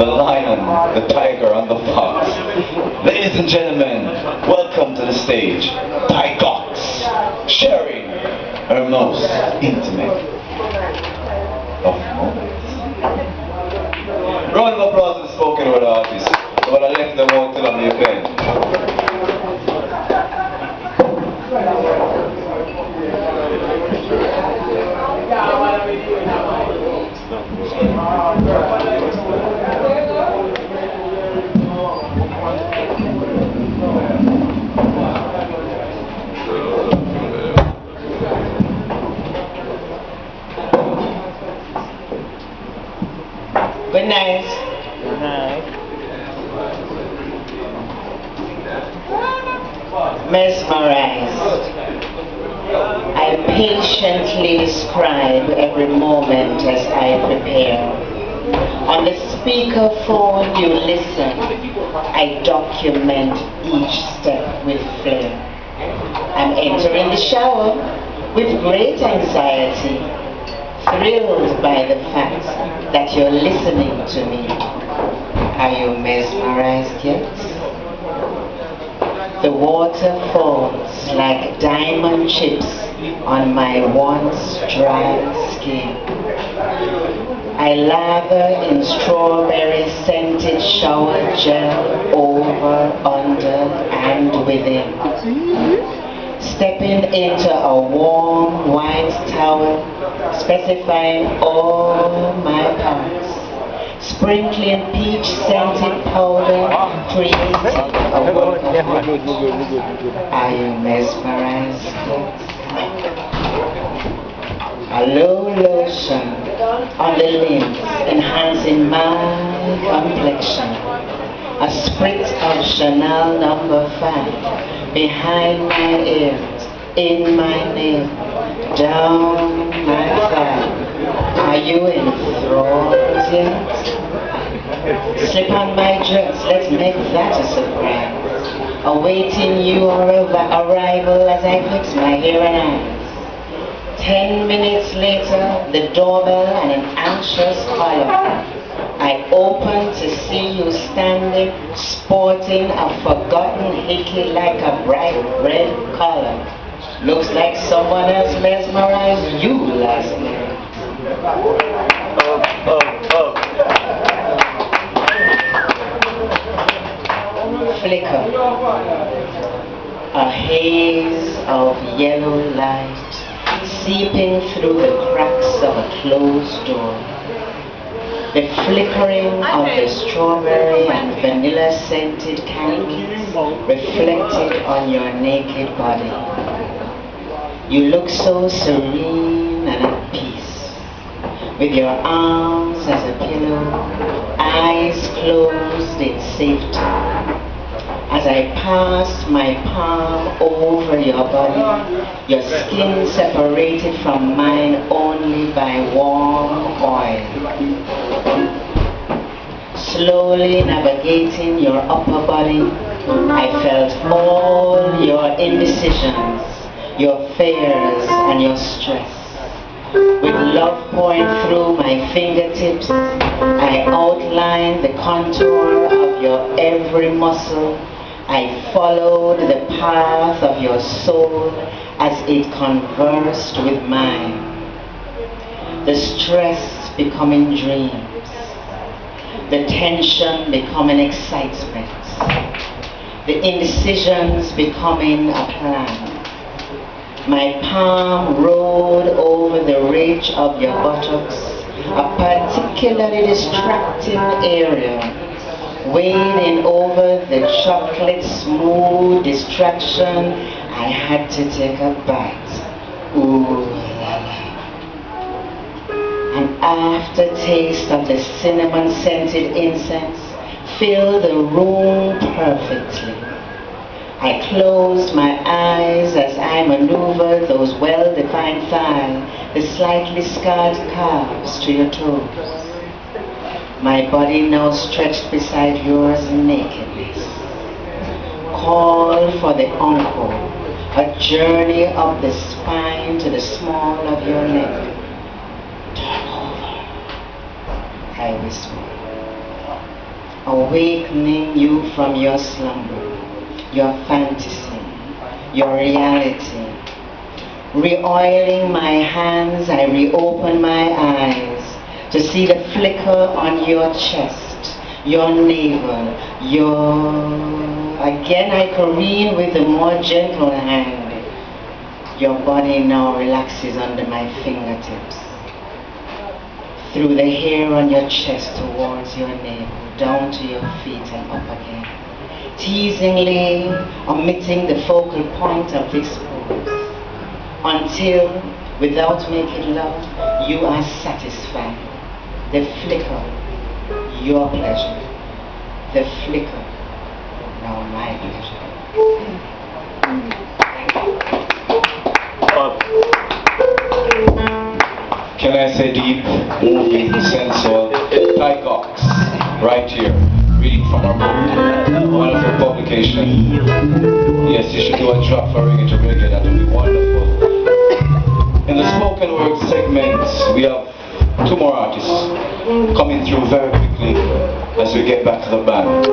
the lion, the tiger, and the fox. Ladies and gentlemen, welcome to the stage, TIGOX, sharing her most intimate of moments. Round of applause to the spoken word artists. So when I left them out till I'm the event. Good night. Good night. Mesmerized. I patiently describe every moment as I prepare. On the speakerphone you listen. I document each step with flair. I'm entering the shower with great anxiety, thrilled by the fact that you're listening to me. Are you mesmerized yet? The water falls like diamond chips on my once dry skin. I lather in strawberry scented shower gel over, under, and within. Stepping into a warm white towel, specifying all my parts. Sprinkling peach scented powder, creating a work of art. Are you mesmerized? A low lotion on the limbs, enhancing my complexion. A spritz of Chanel No. 5 behind my ears, in my nail, down my thigh. Are you enthralled yet? Slip on my dress, let's make that a surprise. Awaiting your arrival as I fix my hair and eyes. 10 minutes later, the doorbell and an anxious holler. I open to see you standing, sporting a forgotten hickey like a bright red collar. Looks like someone else mesmerized you last night. Flicker. A haze of yellow light seeping through the cracks of a closed door. The flickering of the strawberry and vanilla scented candles reflected on your naked body. You look so serene and at peace, with your arms as a pillow, eyes closed in safety. As I pass my palm over your body, your skin separated from mine only by warm oil. Slowly navigating your upper body, I felt all your indecisions, your fears, and your stress. With love pouring through my fingertips, I outlined the contour of your every muscle. I followed the path of your soul as it conversed with mine. The stress becoming dreams, the tension becoming excitement, the indecisions becoming a plan. My palm rode over the ridge of your buttocks, a particularly distracting area. Wading over the chocolate smooth distraction, I had to take a bite. Ooh la la. An aftertaste of the cinnamon scented incense filled the room perfectly. I closed my eyes as I maneuvered those well-defined thighs, the slightly scarred calves to your toes. My body now stretched beside yours in nakedness. Call for the encore, a journey up the spine to the small of your neck. Turn over, I whispered. awakening you from your slumber, your fantasy, your reality. Re-oiling my hands, I reopen my eyes to see the flicker on your chest, your navel, Again I careen with a more gentle hand. Your body now relaxes under my fingertips. Through the hair on your chest towards your navel, down to your feet and up again. Teasingly omitting the focal point of this pose. Until, without making love, you are satisfied. The flicker, your pleasure. The flicker, now my pleasure. Can I say deep, moving, sensual, TIGOX, right here, reading from our book, wonderful publication. Yes, you should do a drop for reggae to reggae, that would be wonderful. In the spoken word segment, we have 2 more artists coming through very quickly as we get back to the band.